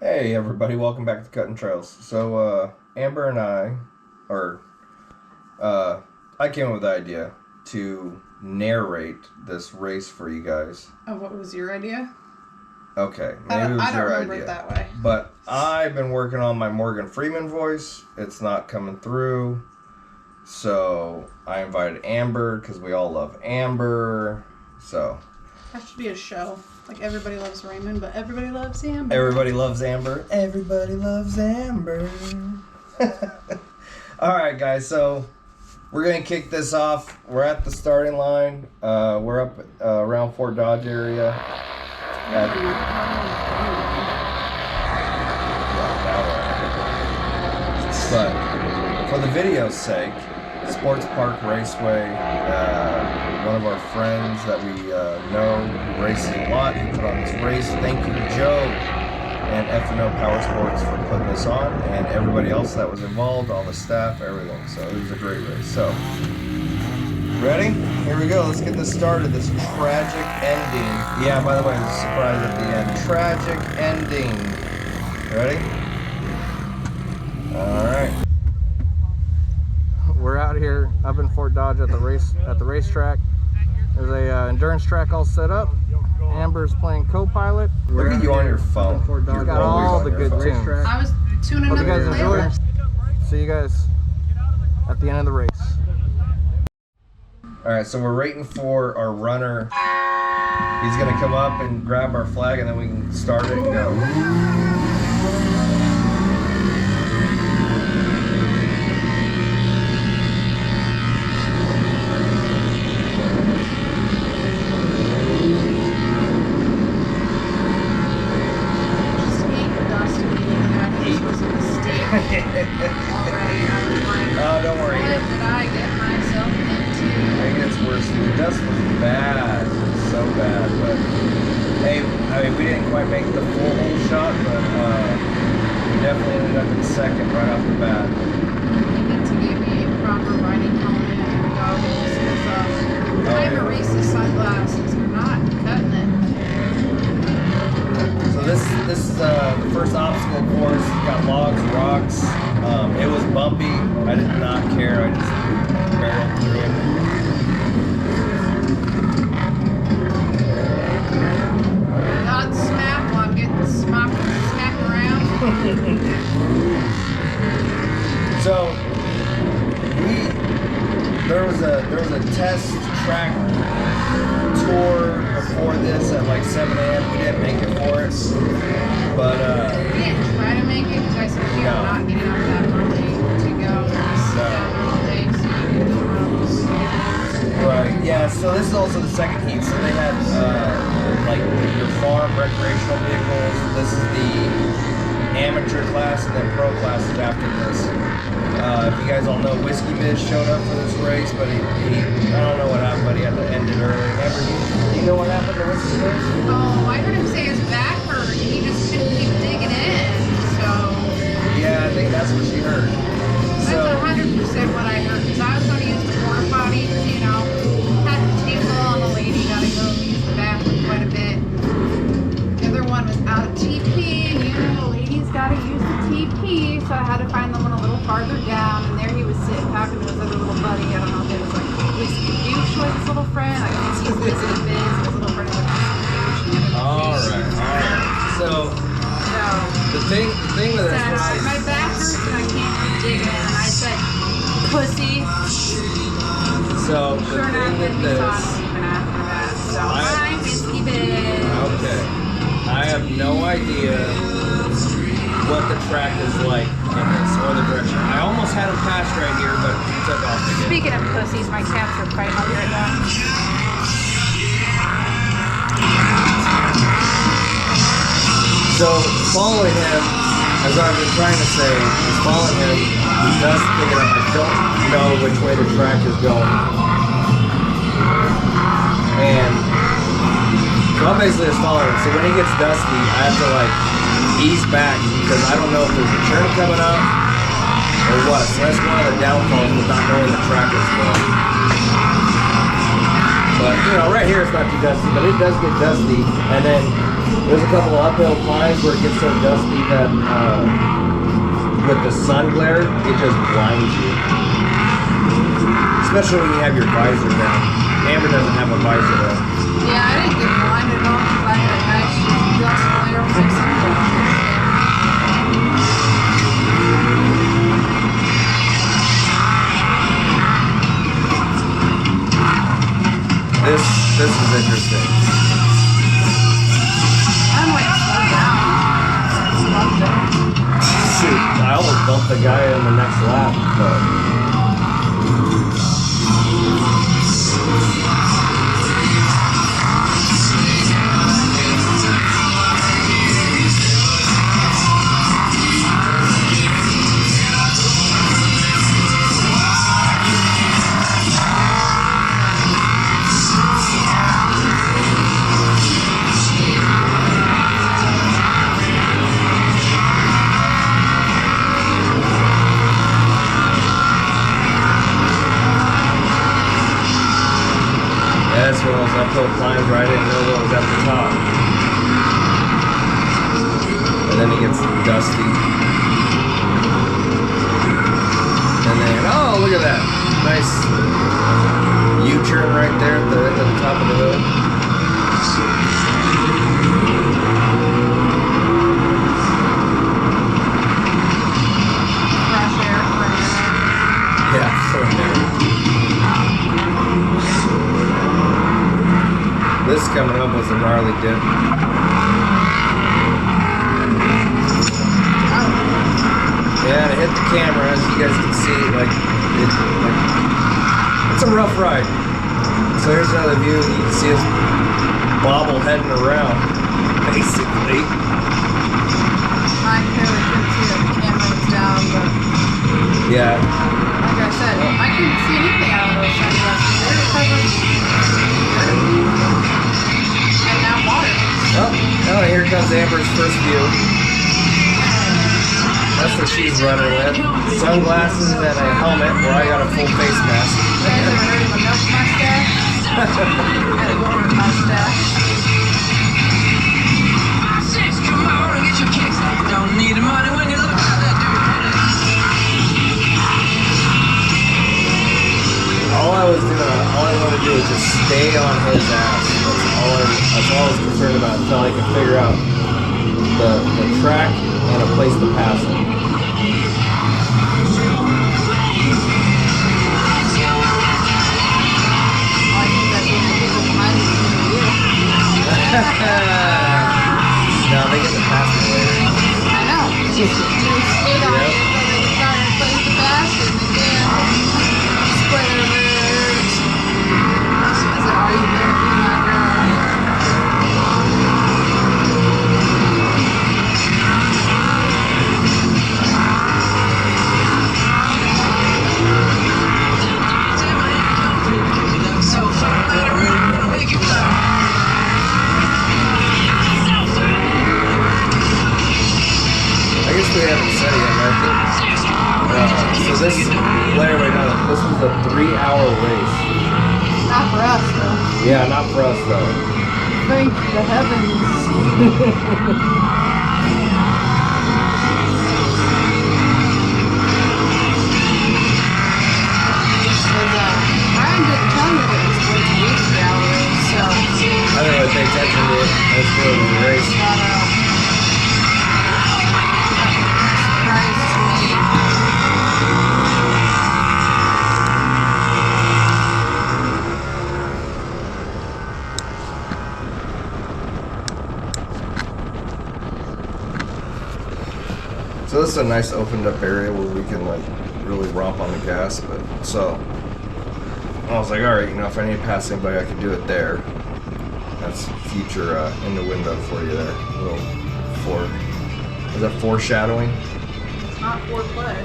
Hey everybody, welcome back to CuttinTrails. So Amber and I came up with the idea to narrate this race for you guys. Oh, what was your idea? Okay, maybe it was I don't your remember idea. It that way. But I've been working on my Morgan Freeman voice. It's not coming through. So I invited Amber because we all love Amber. So That should be a show. Like everybody loves Raymond, but everybody loves Amber. everybody loves Amber. Everybody loves Amber. All right, guys. So we're gonna kick this off. We're at the starting line. We're up around Fort Dodge area. But for the video's sake, Sports Park Raceway. One of our friends that we know who races a lot, he put on this race. Thank you, Joe and F&O Power Sports for putting this on, and everybody else that was involved, all the staff, everything. So it was a great race. So, ready? Here we go. Let's get this started. This tragic ending. Yeah, by the way, there's a surprise at the end. Tragic ending. Ready? All right. We're out here up in Fort Dodge at the racetrack. There's a endurance track all set up. Amber's playing co-pilot. Look at you on your phone. You got all the good tunes. I was tuning Hope up you guys the enjoy. playlist. See you guys at the end of the race. All right, so we're waiting for our runner. He's gonna come up and grab our flag, and then we can start it and go. Oh, don't worry. What did I get myself into? I think it's worse. The dust was bad, so bad. But hey, I mean, we didn't quite make the full hole shot, but we definitely ended up in second right off the bat. You need to give me a proper riding helmet and goggles because I have Reese's sunglasses. You're not cutting it. So this is the first obstacle course. It's got logs, rocks. It was bumpy. I did not care. I just barreled through it. Not smack while I'm getting smacked around. So there was a test track tour before this at like 7 a.m. We didn't make it for it, but We didn't try to make it because I said we are not getting up that early to go sit down all day so you can go around the city. right, yeah. So this is also the second heat. So they had like your farm recreational vehicles. This is the amateur class, and then pro classes after this. If you guys all know, Whiskey Biz showed up for this race, but he I don't know what happened, but he had to end it early. Amber, do you know what happened to Whiskey Biz? Oh, I heard him say his back hurt and he just couldn't keep digging in. So Yeah, I think that's what she heard. that's 100% what I heard because I was going to use the porta potty, you know, had to tingle on the lady, got to go use the bathroom quite a bit. The other one was out of TP, and you know, the ladies got to use the TP, so I had to find the one a little farther down, and there he was sitting talking to his other little buddy. I don't know if it was like Whiskey Douche was his little friend. I guess he's Whiskey Biz, and his little friend was Whiskey Douche. All right. So the thing with this Said, my back hurts and I can't keep digging in, and I said, pussy. So the Sure enough, thing with then we saw this, him even after that. So I'm Whiskey Biz. okay, I have no idea what the track is like in this or the direction. I almost had him pass right here, but he took off again. Speaking of pussies, my cats are fighting over right now. So following him, as I've been trying to say, is following him. He does pick it up. I don't know which way the track is going, and so I'm basically just following him. So when he gets dusty, I have to like ease back because I don't know if there's a turn coming up or what. So that's one of the downfalls with not knowing the track is going. But you know, right here it's not too dusty, but it does get dusty. And then there's a couple of uphill climbs where it gets so dusty that with the sun glare, it just blinds you. Especially when you have your visor down. Amber doesn't have a visor though. Yeah, I didn't get blinded at all because I had a nice dust layer with my sunglasses. This is interesting. I'm like slow down. Slow down. Shoot, I almost bumped the guy in the next lap. But that's one of those uphill climbs where I didn't know what was at the top. And then it gets dusty. And then, oh, look at that. Nice U-turn right there at the top of the hill. Fresh air for a minute. Yeah, for a minute. This coming up was a gnarly dip. Yeah, and it hit the camera, as you guys can see, it's a rough ride. So here's another view, you can see us bobble heading around, basically. I clearly couldn't see that the camera was down, but Yeah. like I said, I couldn't see anything out of those sunglasses. They were covered. And now water. Oh, here comes Amber's first view. That's what she's running with. Sunglasses and a helmet where I got a full face mask. You guys ever heard of a milk mustache? I had a water mustache. All I wanted to do was just stay on his ass. That's all I was concerned about until I could figure out the track and a place to pass it. I think that's what the people behind me do. No, they get to pass me later. I know. You stayed on it until they could find a place to pass it, and then spoiler alert. I said, are you there? Be my girl. I guess we haven't said it yet, right? So this, let everybody know that this was a 3-hour race. Not for us, though. Yeah, not for us though. Thank the heavens. Brian didn't tell me that it was going to be 3 hours, so I didn't really pay attention to it. I just knew it was a race. I don't know. Surprise to me. So this is a nice opened up area where we can like really romp on the gas. But so I was like, all right, you know, if I need to pass anybody, I can do it there. That's future in the window for you there. A little is that foreshadowing? It's not foreplay.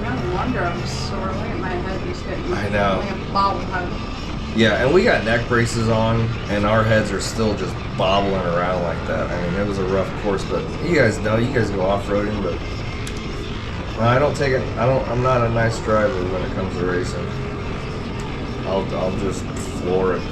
No wonder I'm sore. Look at my head just getting I know. like a bobblehead. Yeah, and we got neck braces on, and our heads are still just bobbling around like that. I mean, it was a rough course, but you guys know, you guys go off-roading, but I don't take it. I'm not a nice driver when it comes to racing. I'll just floor it.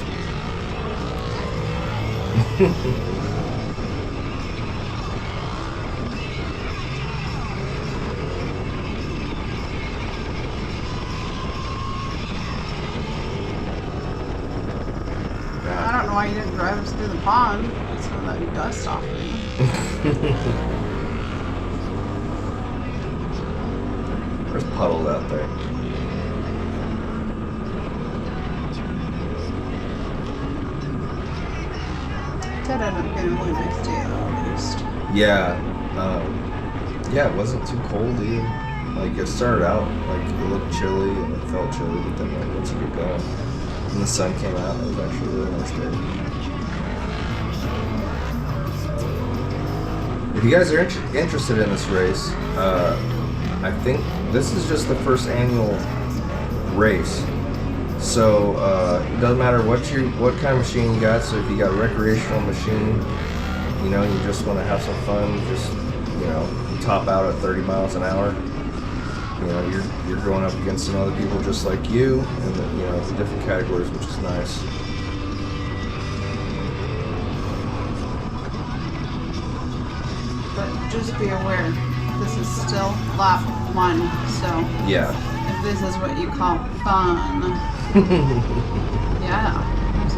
I don't know why you didn't drive us through the pond. So that dust off of you. There's puddles out there. That ended up being a really nice day, though, at least. Yeah. Yeah, it wasn't too cold either. Like, it started out, like, it looked chilly and it felt chilly, but then, like, once you get going and the sun came out, it was actually a really nice day. If you guys are interested in this race, I think this is just the first annual race. So it doesn't matter what kind of machine you got. So if you got a recreational machine, you know, you just want to have some fun, just, you know, top out at 30 miles an hour. You know, you're going up against some other people just like you, and you know, the different categories, which is nice. But just be aware, this is still lap 1, so Yeah. if this is what you call fun, yeah.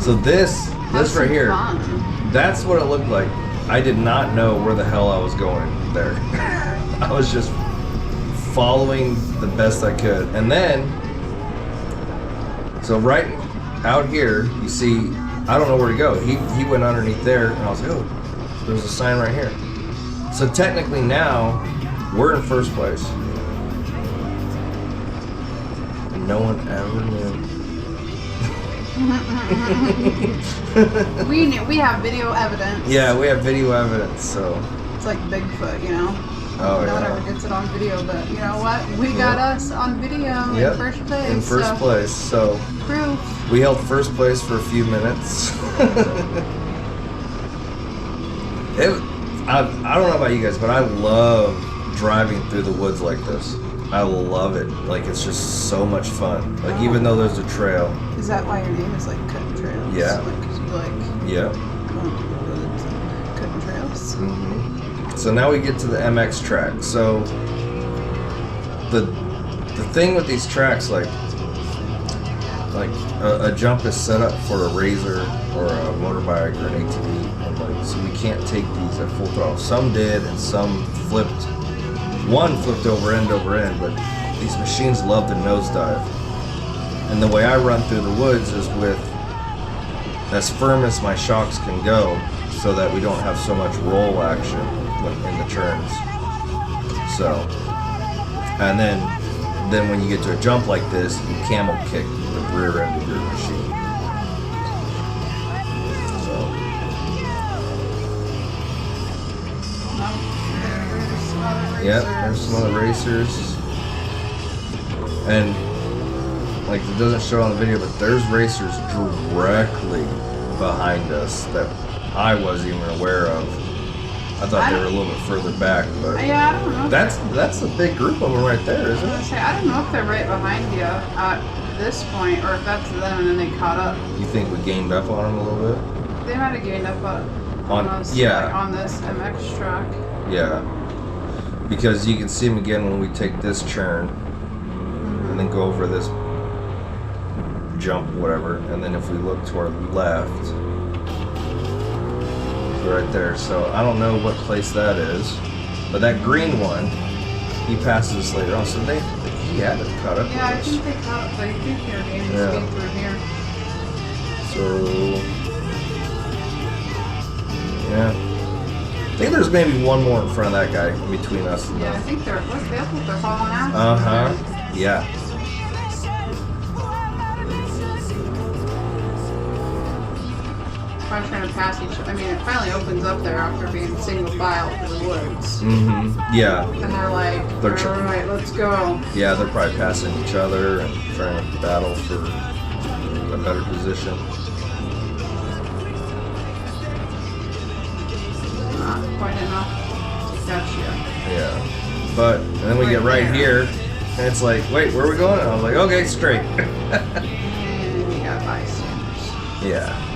So this Have some right here, fun. that's what it looked like. I did not know where the hell I was going there. I was just following the best I could. And then, so right out here, you see, I don't know where to go. He went underneath there, and I was like, oh, there's a sign right here. So technically now, we're in first place. And no one ever knew. We have video evidence. Yeah, we have video evidence, so. It's like Bigfoot, you know? Oh, no one yeah. ever gets it on video, but you know what? We got us on video Yep, in first place. in first so place, so. Proof. We held first place for a few minutes. I don't know about you guys, but I love driving through the woods like this. I love it. Like, it's just so much fun. Like, even though there's a trail. Is that why your name is like CuttinTrails? Yeah. Like, 'cause you like Yeah. going through the woods and cutting trails. So now we get to the MX track. So the thing with these tracks, like a jump is set up for a razor or a motorbike or an ATV, and like, so we can't take these at full throttle. Some did, and some flipped. One flipped over end, but these machines love to nosedive. And the way I run through the woods is with as firm as my shocks can go, so that we don't have so much roll action in the turns. So, and then when you get to a jump like this, you camel kick the rear end of your machine. So, yep, there's some other racers. And like, it doesn't show on the video, but there's racers directly behind us that I wasn't even aware of. I thought they were a little bit further back, but Yeah, I don't know. that's a big group of them right there, isn't it? I don't know if they're right behind you at this point, or if that's them and then they caught up. You think we gained up on them a little bit? They might have gained up on us, yeah. like, on this MX track. Yeah, because you can see them again when we take this turn and then go over this jump, whatever, and then if we look to our left, right there. So I don't know what place that is, but that green one, he passes us later on. So he had it caught up. Yeah, I with us. think they caught up. I think they're gaining Yeah. speed through here. So yeah, I think there's maybe one more in front of that guy in between us. And Yeah, I think that's what they're hauling after. Yeah. I'm trying to pass each. I mean, it finally opens up there after being single file through the woods. Yeah. And they're like, They're all right, let's go. Yeah, they're probably passing each other and trying to battle for a better position. Not quite enough to catch you. Yeah. But then we get right there. here, and it's like, wait, where are we going? And I was like, okay, straight. And you got bystanders. Yeah.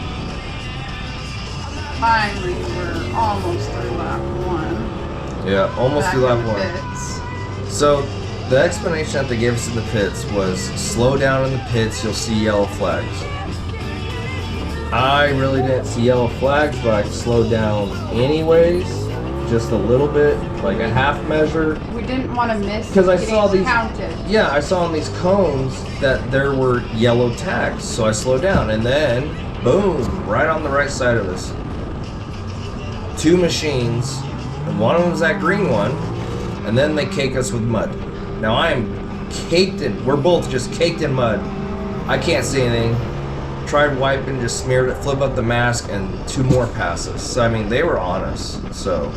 Finally, we're almost through lap 1. Yeah, almost Back through lap in the 1. pits. So the explanation that they gave us in the pits was slow down in the pits, you'll see yellow flags. I really didn't see yellow flags, but I slowed down anyways, just a little bit, like a half measure. We didn't want to miss 'Cause I getting saw these- counted. Yeah, I saw on these cones that there were yellow tags, so I slowed down, and then boom, right on the right side of us, 2 machines, and one of them was that green one, and then they cake us with mud. Now I am caked in, we're both just caked in mud. I can't see anything. Tried wiping, just smeared it, flip up the mask, and 2 more passes. So I mean, they were on us. So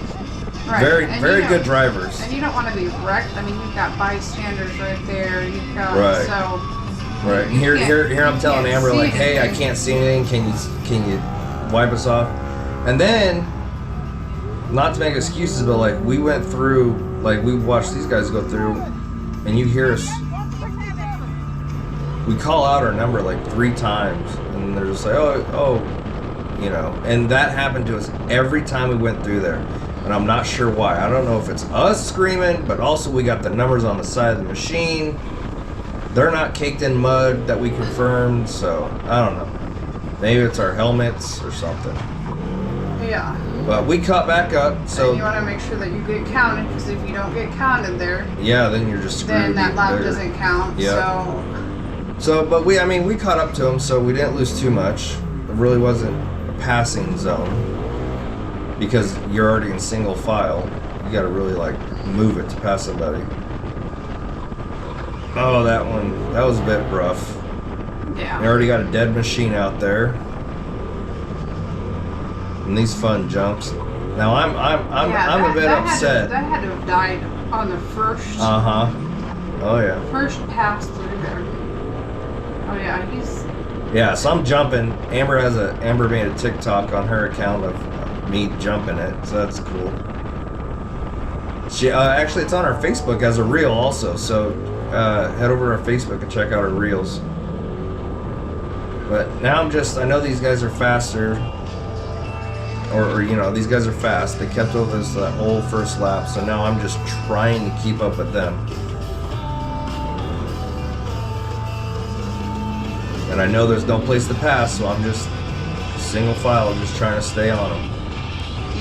Right. very, And very you good don't- drivers. And you don't want to be wrecked. I mean, you've got bystanders right there. You've got Right. so. Right. And here, You here I'm can't telling Amber, see like, hey, I anything. can't see anything. Can you wipe us off? And then, not to make excuses, but like we went through, like we watched these guys go through, and you hear us. We call out our number like 3 times, and they're just like, oh, you know. And that happened to us every time we went through there, and I'm not sure why. I don't know if it's us screaming, but also we got the numbers on the side of the machine. They're not caked in mud that we confirmed, so I don't know. Maybe it's our helmets or something. Yeah. But we caught back up, so And you want to make sure that you get counted, because if you don't get counted there, yeah, then you're just screwed. then that lap There. doesn't count. Yeah. So So, but we caught up to them, so we didn't lose too much. It really wasn't a passing zone because you're already in single file. You got to really like move it to pass somebody. Oh, that was a bit rough. yeah. You already got a dead machine out there, and these fun jumps. Now I'm a bit upset. That had to have died on the first Oh yeah. first pass through there. Oh yeah, he's. Yeah, so I'm jumping. Amber made a TikTok on her account of me jumping it, so that's cool. She actually, it's on our Facebook as a reel also, so head over to our Facebook and check out our reels. But now I know these guys are faster, or you know, these guys are fast. They kept over this whole first lap, so now I'm just trying to keep up with them. And I know there's no place to pass, so I'm just single file, just trying to stay on them.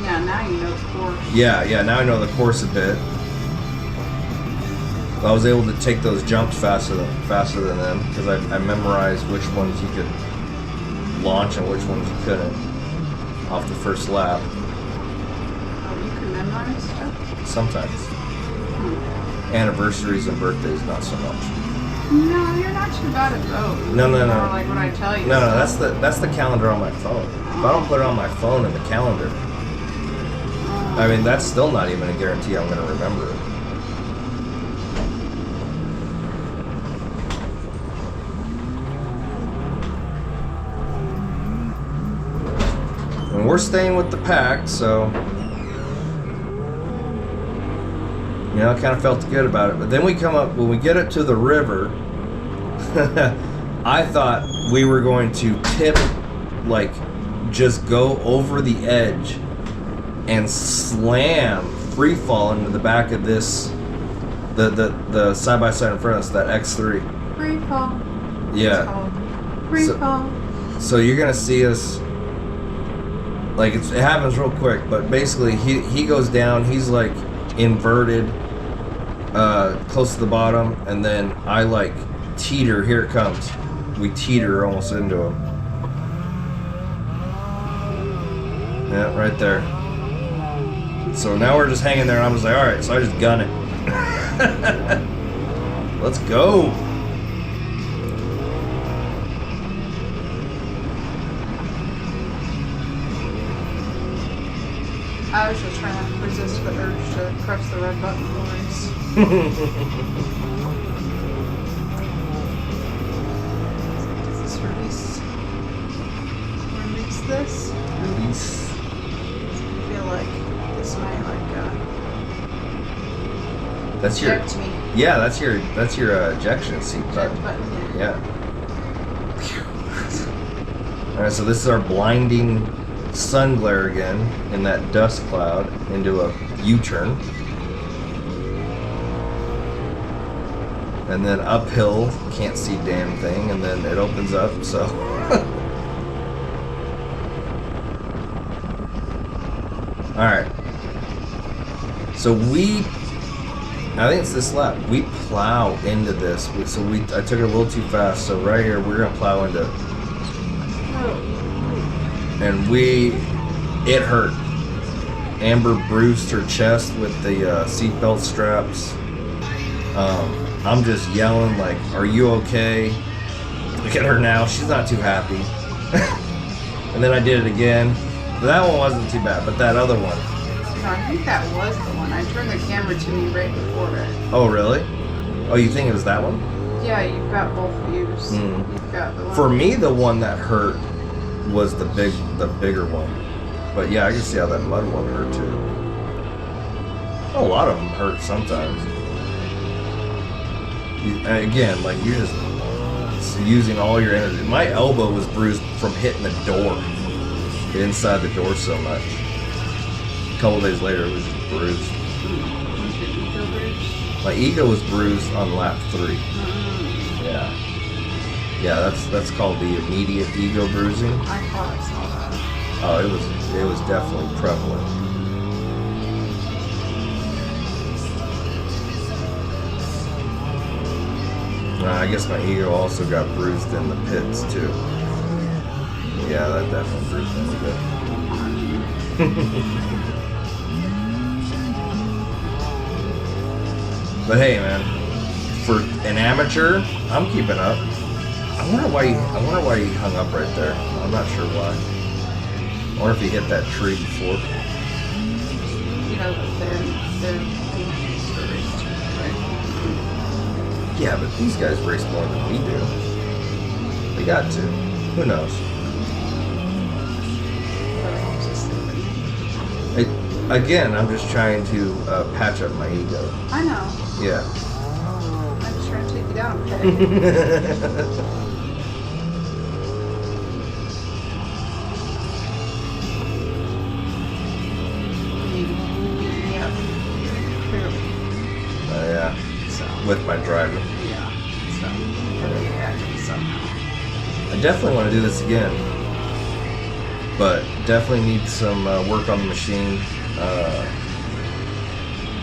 Yeah, now you know the course. Yeah, now I know the course a bit. I was able to take those jumps faster than them because I memorized which ones you could launch and which ones you couldn't off the first lap. Oh, you can memorize stuff? Sometimes. Anniversaries and birthdays, not so much. No, you're not too bad at those. No. More like when I tell you. No, stuff. that's the calendar on my phone. If I don't put it on my phone in the calendar, I mean, that's still not even a guarantee I'm going to remember it. And we're staying with the pack, so you know, I kind of felt good about it. But then we come up, when we get it to the river, I thought we were going to tip, like, just go over the edge and slam free fall into the back of this, the side by side in front of us, that X3. Free fall. Yeah. Free So- fall. So you're gonna see us, like it happens real quick, but basically he goes down, he's like inverted, close to the bottom, and then I like teeter, here it comes. We teeter almost into him. Yeah, right there. So now we're just hanging there, and I was like, alright, so I just gun it. Let's go. I was just trying to resist the urge to press the red button noise. Does this release? Release this? Release. I feel like this might That's your. Eject me. Yeah, that's your ejection seat Eject button. button. Yeah. All right, so this is our blinding sun glare again in that dust cloud into a U-turn. And then uphill, can't see damn thing, and then it opens up, so. Alright. So I think it's this lap. We plow into this. I took it a little too fast, so right here, we're gonna plow into it. And it hurt. Amber bruised her chest with the seatbelt straps. I'm just yelling like, "Are you okay?" Look at her now; she's not too happy. And then I did it again. But that one wasn't too bad, but that other one. No, I think that was the one. I turned the camera to me right before it. Oh really? Oh, you think it was that one? Yeah, you've got both views. You've got the one. For me, the one that hurt was the bigger one. But yeah, I can see how that mud one hurt too. A lot of them hurt sometimes. Again, like you're just using all your energy. My elbow was bruised from hitting the door, inside the door so much. A couple days later, it was just bruised. Was your ego bruised? My ego was bruised on lap 3. Yeah. Yeah, that's called the immediate ego bruising. I thought I saw that. Oh, it was definitely prevalent. I guess my ego also got bruised in the pits too. Yeah, that definitely bruised me a bit. But hey, man, for an amateur, I'm keeping up. I wonder why he hung up right there. I'm not sure why. I wonder if he hit that tree before. You know that they're race too, right? Yeah, but these guys race more than we do. They got to. Who knows? Again, I'm just trying to patch up my ego. I know. Yeah. I'm just trying to take you down, okay? Yeah. Clearly. Yeah. So. With my driver. Yeah. So. Gotta be acting somehow. I definitely want to do this again. But definitely need some work on the machine.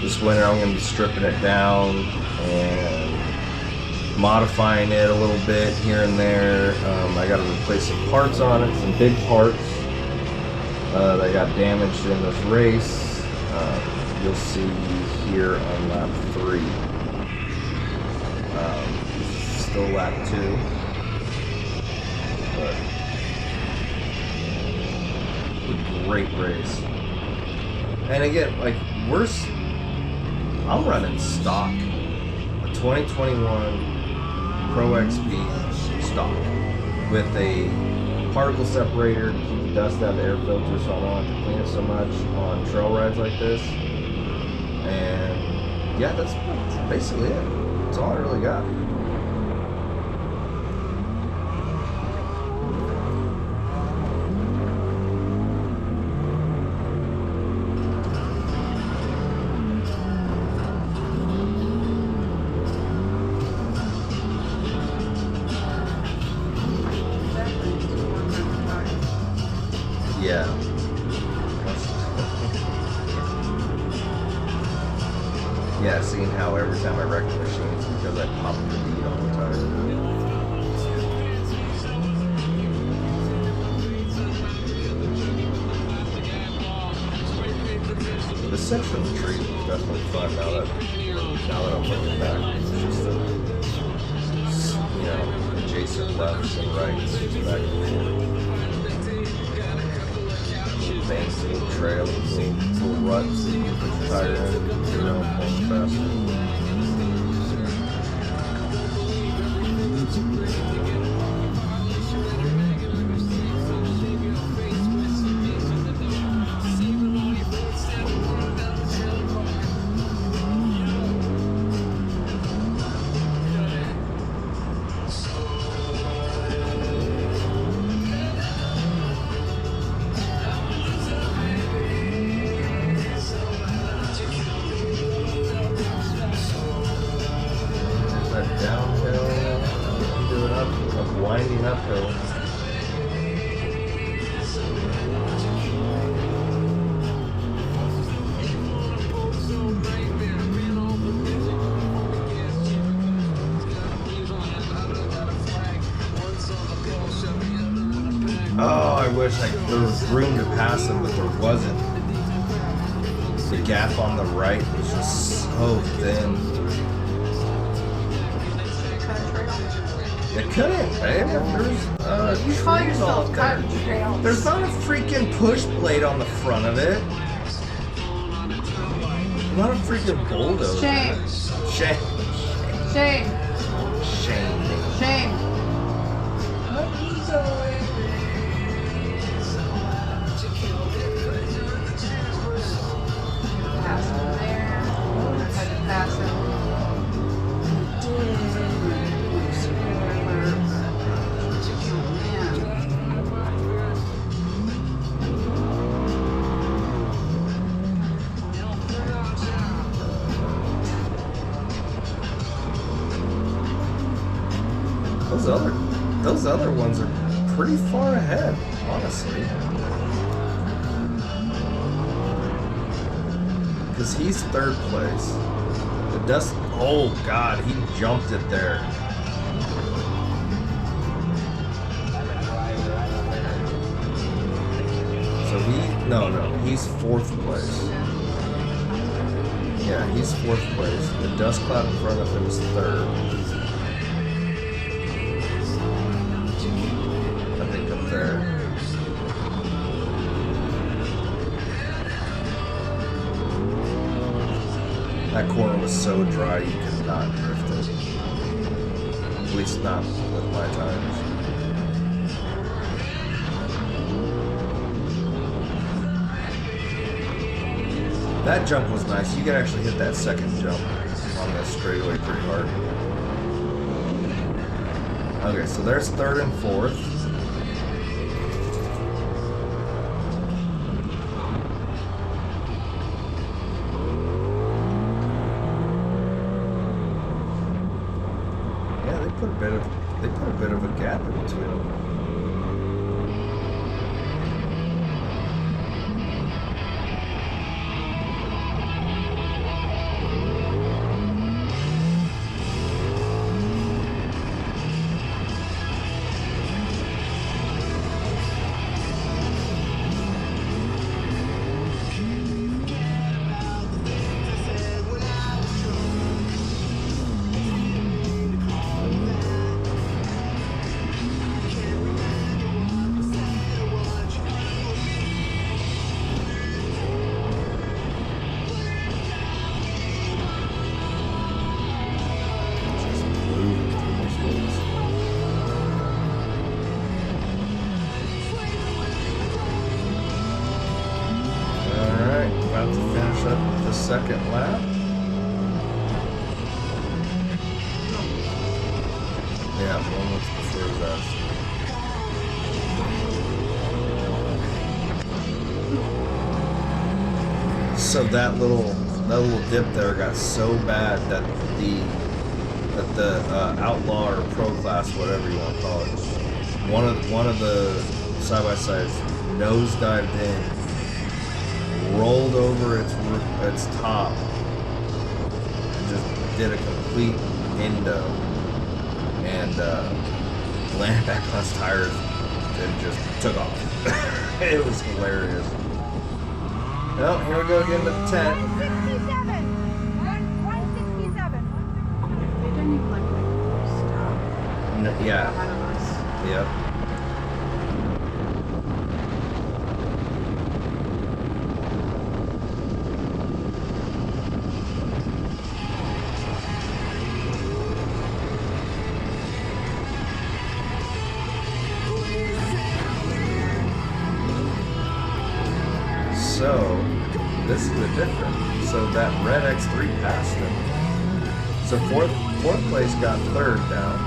This winter I'm going to be stripping it down and modifying it a little bit here and there. I got to replace some parts on it, some big parts that got damaged in this race. You'll see here on lap 3. Still lap 2. But a great race. And again, like I'm running stock, a 2021 Pro XP stock with a particle separator to keep the dust out of the air filter, so I don't have to clean it so much on trail rides like this. And yeah, that's basically it. That's all I really got. Yeah. Yeah, seeing how every time I wreck the machine, it's because I pop the bead all the time. This section of the tree is definitely fun now that I'm looking back. It's just adjacent lefts and rights, just back and forth. Banks, little trails, little ruts that you can put your tire in and get around faster. wish there was room to pass him, but there wasn't. The gap on the right was just so thin. It couldn't, babe. There's You call trees all yourself up there. CuttinTrails. There's not a freaking push blade on the front of it. Not a freaking bulldozer. Shame. Shame. Shame. Shame. Shame. Pass him there. I had to pass him. Those other ones are pretty far ahead, honestly. Because he's third place. The dust. Oh God, he jumped it there. So he's fourth place. Yeah, he's fourth place. The dust cloud in front of him is third. I think up there. That corner was so dry you could not drift it. At least not with my tires. That jump was nice. You could actually hit that second jump on the straightaway pretty hard. Okay, so there's third and fourth. Yeah, they put a bit of a gap in between them. Second lap. Yeah, one looks before that. So that little dip there got so bad that the outlaw or pro class, whatever you want to call it, one of the side by sides nosedived in, rolled over its top, and just did a complete endo, and landed back on its tires and just took off. It was hilarious. Well, here we go again to the tent. 167. 167. They didn't even like stop. Yeah. Ahead of us. Yep. So, this is the difference. So that red X3 passed him. So fourth place got third down,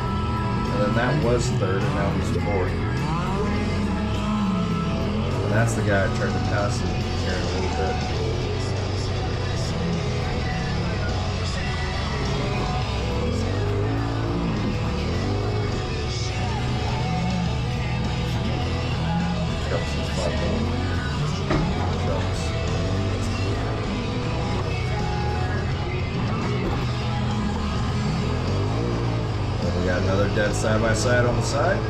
and then that was third, and now he's fourth. And that's the guy I tried to pass him here in a little bit. Got some spot on. Got another dead side by side on the side.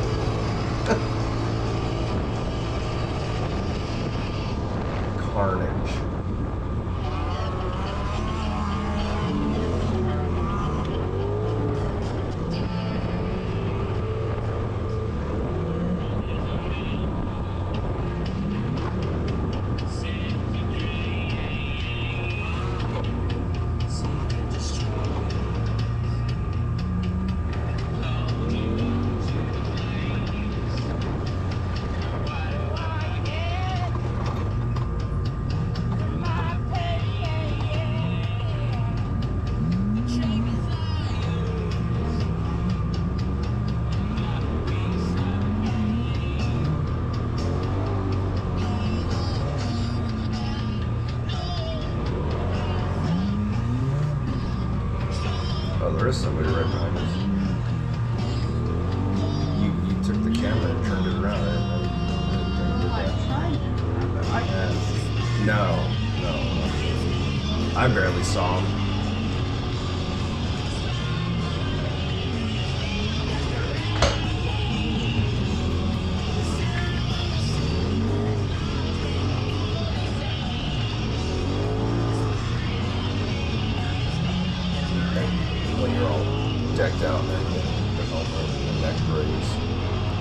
carnage. Oh, there is somebody right behind us. You took the camera and turned it around. I didn't no. I barely saw him. When you're all decked out in the helmet, the neck brace,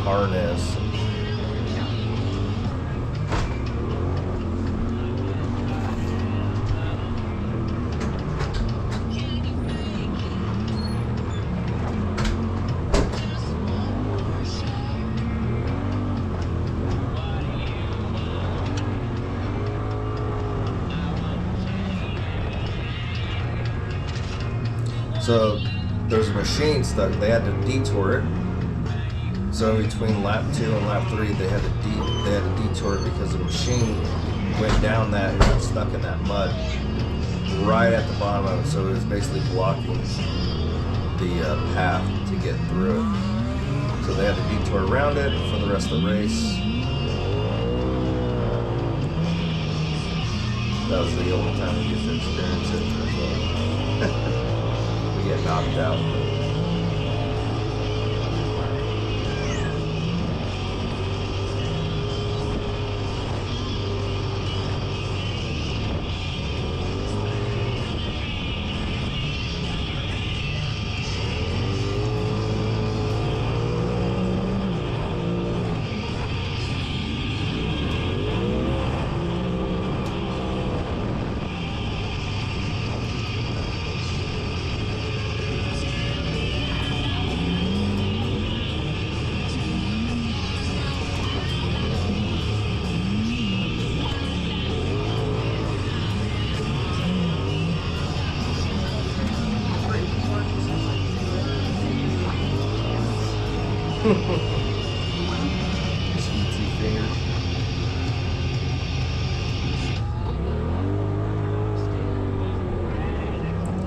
harness. So there's a machine stuck. They had to detour it. So between lap 2 and lap 3, they had to detour it because the machine went down that and got stuck in that mud right at the bottom of it. So it was basically blocking the path to get through it. So they had to detour around it for the rest of the race. That was the only time we get to experience it as well. We get knocked out.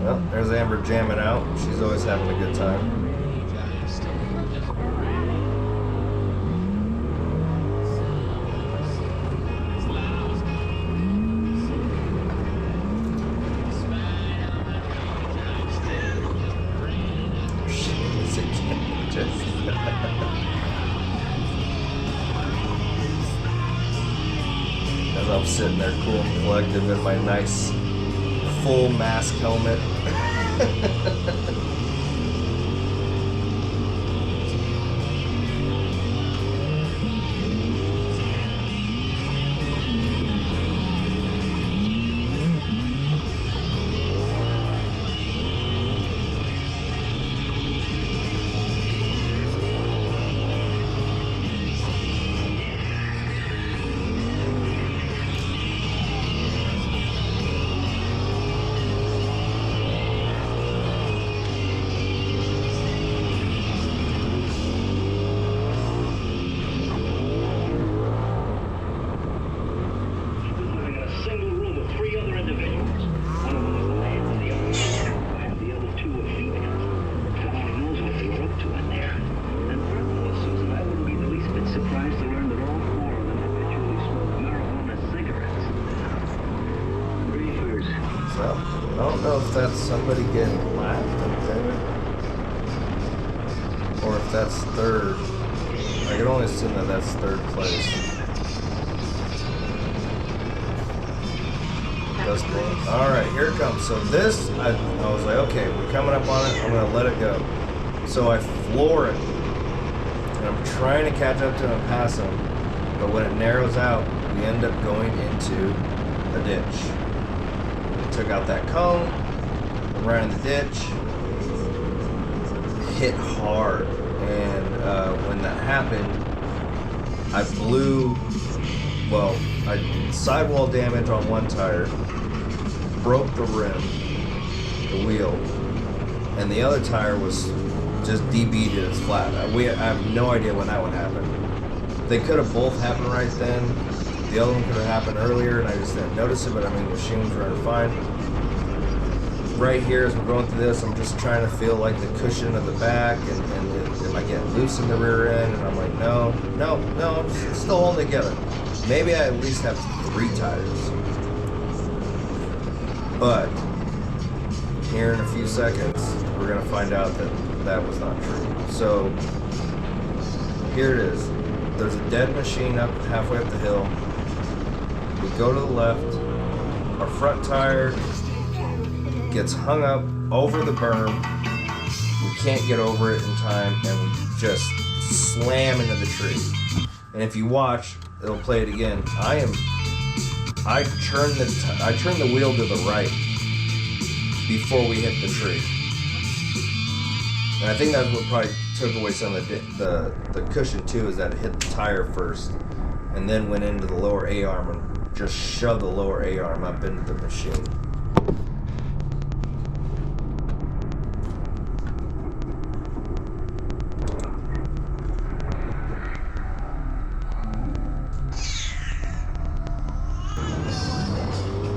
Well, there's Amber jamming out. She's always having a good time. As I'm sitting there cool and collective in my nice full mask helmet. I don't know if that's somebody getting laughed up there, or if that's third. I can only assume that that's third place. those things. All right, here it comes. So this, I was like, okay, we're coming up on it. I'm gonna let it go. So I floor it, and I'm trying to catch up to him and pass him. But when it narrows out, we end up going into a ditch. Took out that cone, right in the ditch, hit hard, and when that happened, I blew. Well, I sidewall damage on one tire, broke the rim, the wheel, and the other tire was just DB'd at its flat. I have no idea when that one happened. They could have both happened right then. The other one could have happened earlier, and I just didn't notice it, but I mean, the machine was running fine. Right here, as we're going through this, I'm just trying to feel like the cushion of the back, and am I getting loose in the rear end? And I'm like, no, I'm still holding it together. Maybe I at least have 3 tires. But here in a few seconds, we're going to find out that that was not true. So here it is. There's a dead machine up halfway up the hill. We go to the left. Our front tire gets hung up over the berm. We can't get over it in time, and we just slam into the tree. And if you watch, it'll play it again. I turn the wheel to the right before we hit the tree. And I think that's what probably took away some of the cushion too, is that it hit the tire first and then went into the lower A-arm and just shoved the lower A-arm up into the machine.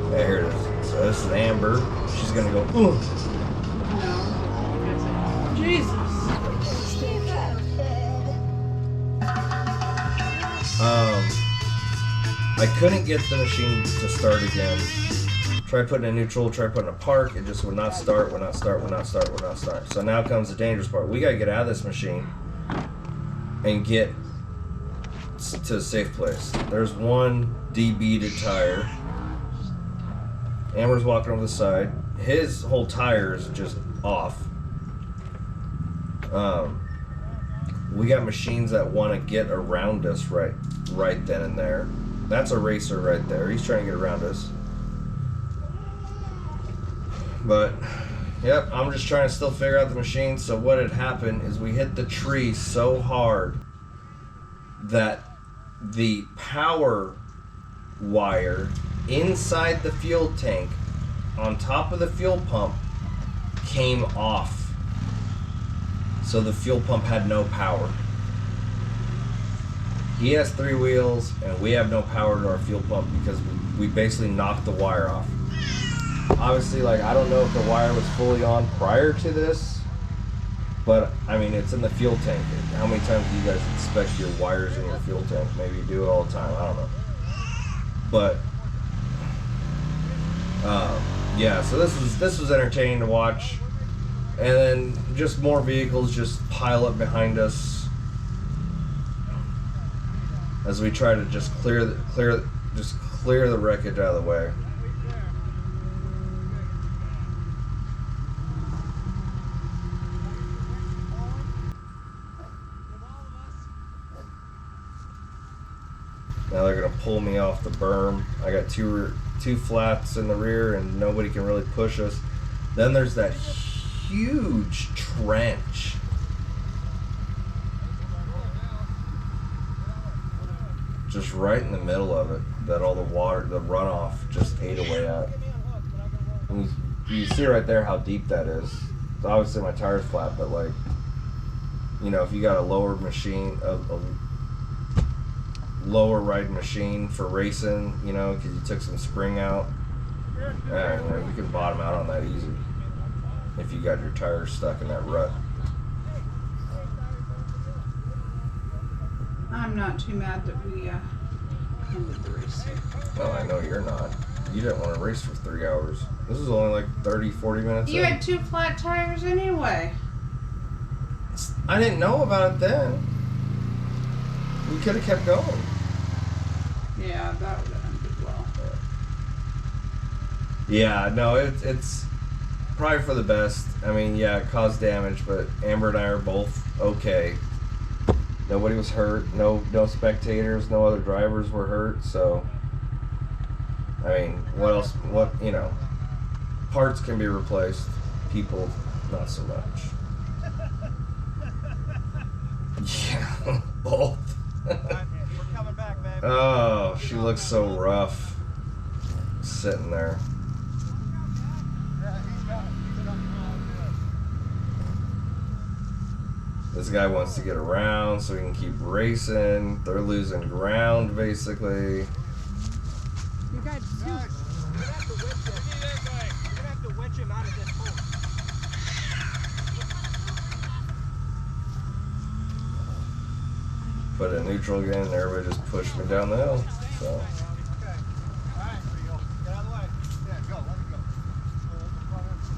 Okay, here it is. So this is Amber. She's gonna go, ooh. No. Jesus. I couldn't get the machine to start again. Tried putting it in neutral, tried putting it in park, it just would not start. So now comes the dangerous part. We gotta get out of this machine and get to a safe place. There's one DB'd tire. Amber's walking over the side. His whole tire is just off. We got machines that want to get around us right then and there. That's a racer right there. He's trying to get around us. But, yep, I'm just trying to still figure out the machine. So what had happened is we hit the tree so hard that the power wire inside the fuel tank on top of the fuel pump came off. So the fuel pump had no power. He has 3 wheels and we have no power to our fuel pump because we basically knocked the wire off. Obviously, like, I don't know if the wire was fully on prior to this, but I mean, it's in the fuel tank. How many times do you guys inspect your wires in your fuel tank? Maybe you do it all the time, I don't know. But yeah, so this was entertaining to watch. And then just more vehicles just pile up behind us as we try to just clear the wreckage out of the way. Now they're gonna pull me off the berm. I got two flats in the rear and nobody can really push us. Then there's that huge trench. Just right in the middle of it, that all the water, the runoff just ate away at. And you see right there how deep that is. So obviously my tire's flat, but like, you know, if you got a lower machine, a lower ride machine for racing, you know, because you took some spring out, yeah, you know, you can bottom out on that easy if you got your tires stuck in that rut. I'm not too mad that we ended the race. Well, I know you're not. You didn't want to race for 3 hours. This is only like 30, 40 minutes You in. had 2 flat tires anyway. I didn't know about it then. We could have kept going. Yeah, that would have ended well. Yeah, no, it's probably for the best. I mean, yeah, it caused damage, but Amber and I are both okay. Nobody was hurt. No spectators. No other drivers were hurt. So, I mean, what else? What, you know? Parts can be replaced. People, not so much. Yeah, both. We're coming back, baby. Oh, she looks so rough. Sitting there. This guy wants to get around so he can keep racing. They're losing ground, basically. You got two. You're gonna have to winch him out of this hole. Put in neutral again, and everybody just pushed me down the hill. So, Okay. Alright, here you go. Get out of the way. Yeah, go, let it go.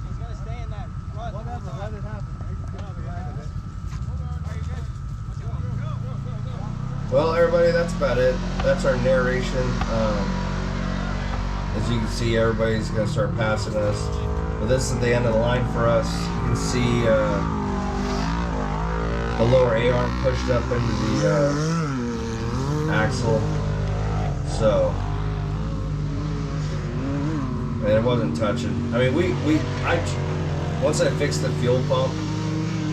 He's gonna stay in that rut. Whatever, let it happen. well, everybody, that's about it. That's our narration. As you can see, everybody's gonna start passing us. But this is the end of the line for us. You can see the lower A-arm pushed up into the axle. So, and it wasn't touching. I mean, once I fixed the fuel pump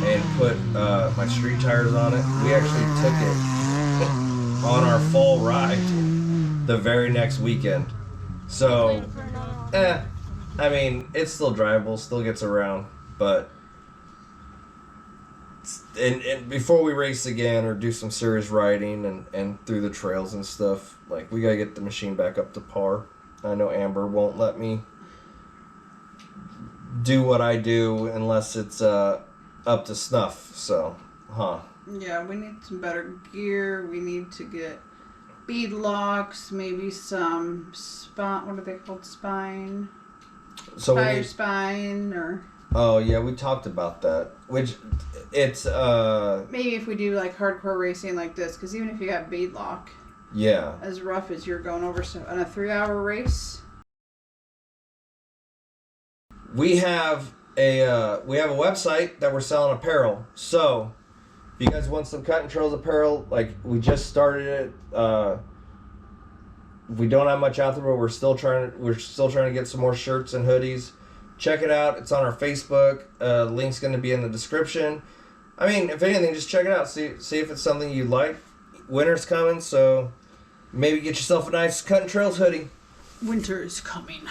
and put my street tires on it, we actually took it on our fall ride the very next weekend. So, I mean, it's still drivable, still gets around, but and before we race again or do some serious riding and through the trails and stuff, like, we gotta get the machine back up to par. I know Amber won't let me do what I do unless it's up to snuff. So, Yeah, we need some better gear. We need to get bead locks, maybe some spine. What are they called? Spine. so we Tire need, spine, or oh yeah, we talked about that. Which it's maybe if we do like hardcore racing like this, because even if you have bead lock, yeah. as rough as you're going over on a 3-hour race. We have a website that we're selling apparel. So if you guys want some CuttinTrails apparel, like, we just started it. We don't have much out there, but we're still trying to get some more shirts and hoodies. Check it out. It's on our Facebook. Link's going to be in the description. I mean, if anything, just check it out. See if it's something you like. Winter's coming, so maybe get yourself a nice CuttinTrails hoodie. Winter is coming.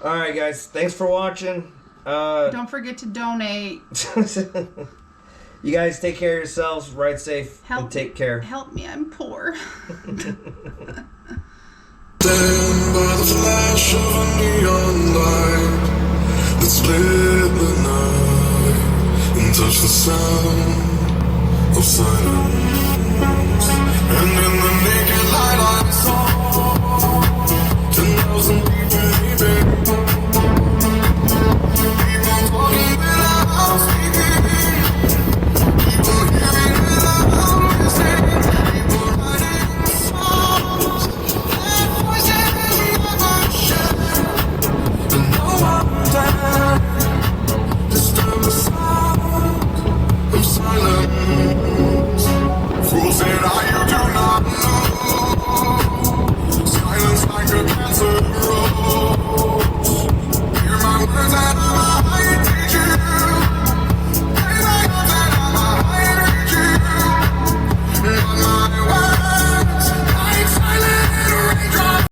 All right, guys. Thanks for watching. Don't forget to donate. You guys take care of yourselves. Ride safe and take care. Help me, I'm poor. Stand by the flash of a neon light that split the night and touch the sound of silence. And in the naked light I saw 10,000 people leaving. People talking without speaking. People hearing without listening. People writing songs. Their voices never share. And no one dare disturb the sound of silence.